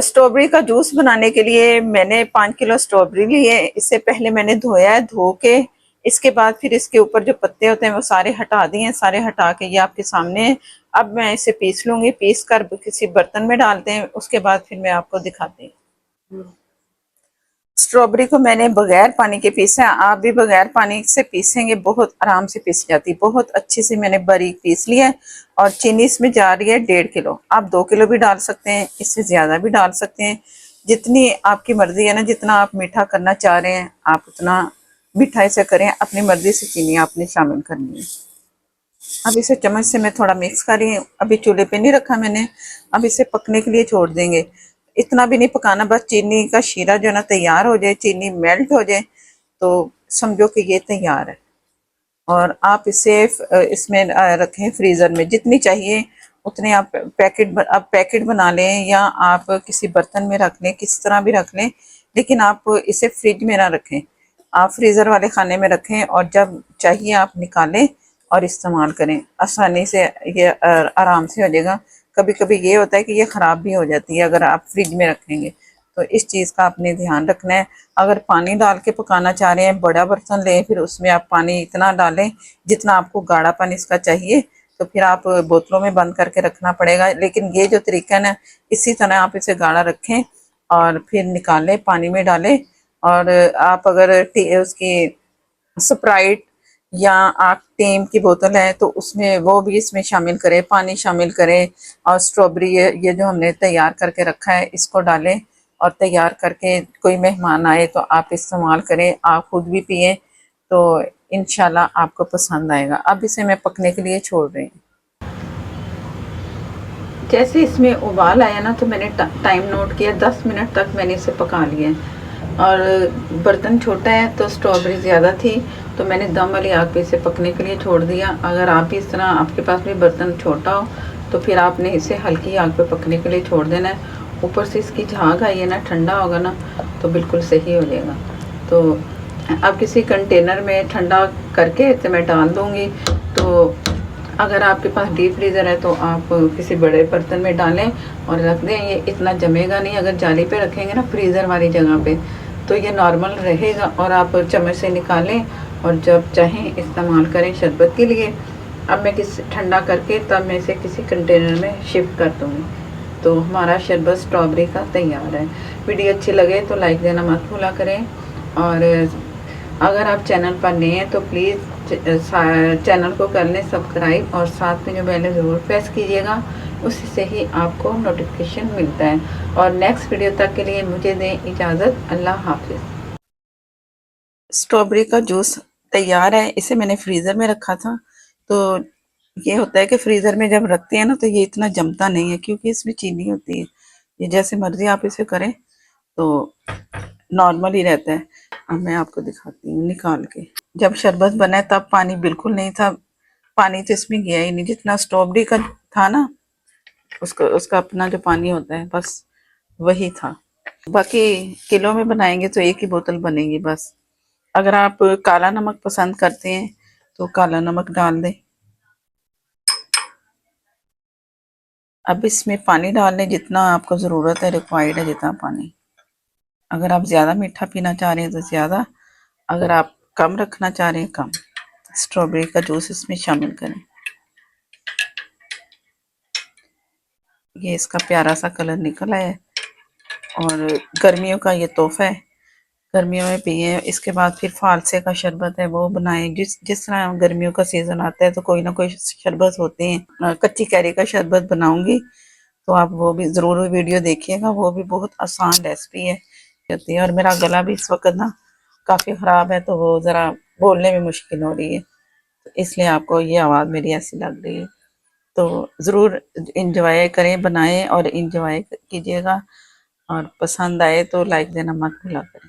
Strawberry का juice बनाने के लिए मैंने 5 किलो स्ट्रॉबेरी ली है। इससे पहले मैंने धोया है, धो के इसके बाद फिर इसके ऊपर जो पत्ते होते हैं वो सारे हटा दिए हैं। सारे हटा के ये आपके सामने है। अब मैं इसे पीस लूंगी, पीस कर किसी बर्तन में डालते हैं, उसके बाद फिर मैं आपको दिखाती हूँ। स्ट्रॉबेरी को मैंने बगैर पानी के पीसा है। आप भी बगैर पानी से पीसेंगे, बहुत आराम से पीस जाती, बहुत अच्छी से मैंने बारीक पीस लिया है। और चीनी इसमें जा रही है 1.5 किलो। आप 2 किलो भी डाल सकते हैं, इससे ज़्यादा भी डाल सकते हैं, जितनी आपकी मर्जी है ना। जितना आप मीठा करना चाह रहे हैं आप उतना मीठा इसे करें, अपनी मर्जी से चीनी आपने शामिल करनी है। अब इसे चम्मच से मैं थोड़ा मिक्स कर रही हूँ। अभी चूल्हे पे नहीं रखा मैंने, अब इसे पकने के लिए छोड़ देंगे। इतना भी नहीं पकाना, बस चीनी का शीरा जो है ना तैयार हो जाए, चीनी मेल्ट हो जाए तो समझो कि ये तैयार है। और आप इसे इसमें रखें फ्रीज़र में, जितनी चाहिए उतने आप पैकेट बना लें, या आप किसी बर्तन में रख लें, किस तरह भी रख लें, लेकिन आप इसे फ्रिज में ना रखें। आप फ्रीज़र वाले खाने में रखें और जब चाहिए आप निकालें और इस्तेमाल करें। आसानी से ये आराम से हो जाएगा। कभी कभी ये होता है कि ये ख़राब भी हो जाती है अगर आप फ्रिज में रखेंगे, तो इस चीज़ का आपने ध्यान रखना है। अगर पानी डाल के पकाना चाह रहे हैं, बड़ा बर्तन लें, फिर उसमें आप पानी इतना डालें जितना आपको गाढ़ा पानी इसका चाहिए, तो फिर आप बोतलों में बंद करके रखना पड़ेगा। लेकिन ये जो तरीका है ना, इसी तरह आप इसे गाढ़ा रखें और फिर निकालें, पानी में डालें। और आप अगर उसकी स्प्राइट या आप टीम की बोतल है तो उसमें वो भी इसमें शामिल करें, पानी शामिल करें। और स्ट्रॉबेरी ये जो हमने तैयार करके रखा है इसको डालें, और तैयार करके कोई मेहमान आए तो आप इस्तेमाल करें, आप खुद भी पिए, तो इंशाल्लाह आपको पसंद आएगा। अब इसे मैं पकने के लिए छोड़ रही हूँ। जैसे इसमें उबाल आया ना तो मैंने टाइम नोट किया, 10 मिनट तक मैंने इसे पका लिया है। और बर्तन छोटा है तो स्ट्रॉबेरी ज़्यादा थी, तो मैंने दम वाली आग पे इसे पकने के लिए छोड़ दिया। अगर आप भी इस तरह, आपके पास भी बर्तन छोटा हो तो फिर आपने इसे हल्की आग पे पकने के लिए छोड़ देना है। ऊपर से इसकी झाग आई है ना, ठंडा होगा ना तो बिल्कुल सही हो जाएगा। तो अब किसी कंटेनर में ठंडा करके तो मैं डाल दूँगी। तो अगर आपके पास डीप फ्रीज़र है तो आप किसी बड़े बर्तन में डालें और रख दें। ये इतना जमेगा नहीं। अगर जाली पे रखेंगे ना फ्रीज़र वाली जगह पे तो ये नॉर्मल रहेगा, और आप चम्मच से निकालें और जब चाहें इस्तेमाल करें शरबत के लिए। अब मैं ठंडा करके तब मैं इसे किसी कंटेनर में शिफ्ट कर दूँगी। तो हमारा शरबत स्ट्रॉबेरी का तैयार है। वीडियो अच्छी लगे तो लाइक देना मत भूला करें। और अगर आप चैनल पर नए हैं तो प्लीज़ चैनल को कर लें सब्सक्राइब, और साथ में जो बेल है ज़रूर प्रेस कीजिएगा, उसी से ही आपको नोटिफिकेशन मिलता है। और नेक्स्ट वीडियो तक के लिए मुझे दें इजाज़त। अल्लाह हाफिज़। स्ट्रॉबेरी का जूस तैयार है। इसे मैंने फ्रीज़र में रखा था। तो ये होता है कि फ्रीज़र में जब रखते हैं ना तो ये इतना जमता नहीं है, क्योंकि इसमें चीनी होती है। ये जैसे मर्ज़ी आप इसे करें तो नॉर्मल ही रहता है। अब मैं आपको दिखाती हूँ निकाल के। जब शरबत बना है तब पानी बिल्कुल नहीं था, पानी तो इसमें गया ही नहीं। जितना स्ट्रॉबेरी का था ना, उसका उसका अपना जो पानी होता है बस वही था। बाकी किलो में बनाएंगे तो एक ही बोतल बनेगी बस। अगर आप काला नमक पसंद करते हैं तो काला नमक डाल दें। अब इसमें पानी डाल लें जितना आपको ज़रूरत है, रिक्वायर्ड है जितना पानी। अगर आप ज़्यादा मीठा पीना चाह रहे हैं तो ज़्यादा, अगर आप कम रखना चाह रहे हैं कम। स्ट्रॉबेरी का जूस इसमें शामिल करें। ये इसका प्यारा सा कलर निकल आया है, और गर्मियों का ये तोहफा है, गर्मियों में पिए। इसके बाद फिर फालसे का शरबत है वो बनाएं। जिस जिस तरह गर्मियों का सीज़न आता है तो कोई ना कोई शरबत होते हैं। कच्ची कैरी का शरबत बनाऊंगी तो आप वो भी ज़रूर वीडियो देखिएगा। वो भी बहुत आसान रेसिपी है। और मेरा गला भी इस वक्त ना काफ़ी ख़राब है, तो वो ज़रा बोलने में मुश्किल हो रही है, तो इसलिए आपको ये आवाज़ मेरी ऐसी लग रही है। तो ज़रूर इंजॉय करें, बनाएं और इंजॉय कीजिएगा। और पसंद आए तो लाइक देना मत भूला करें।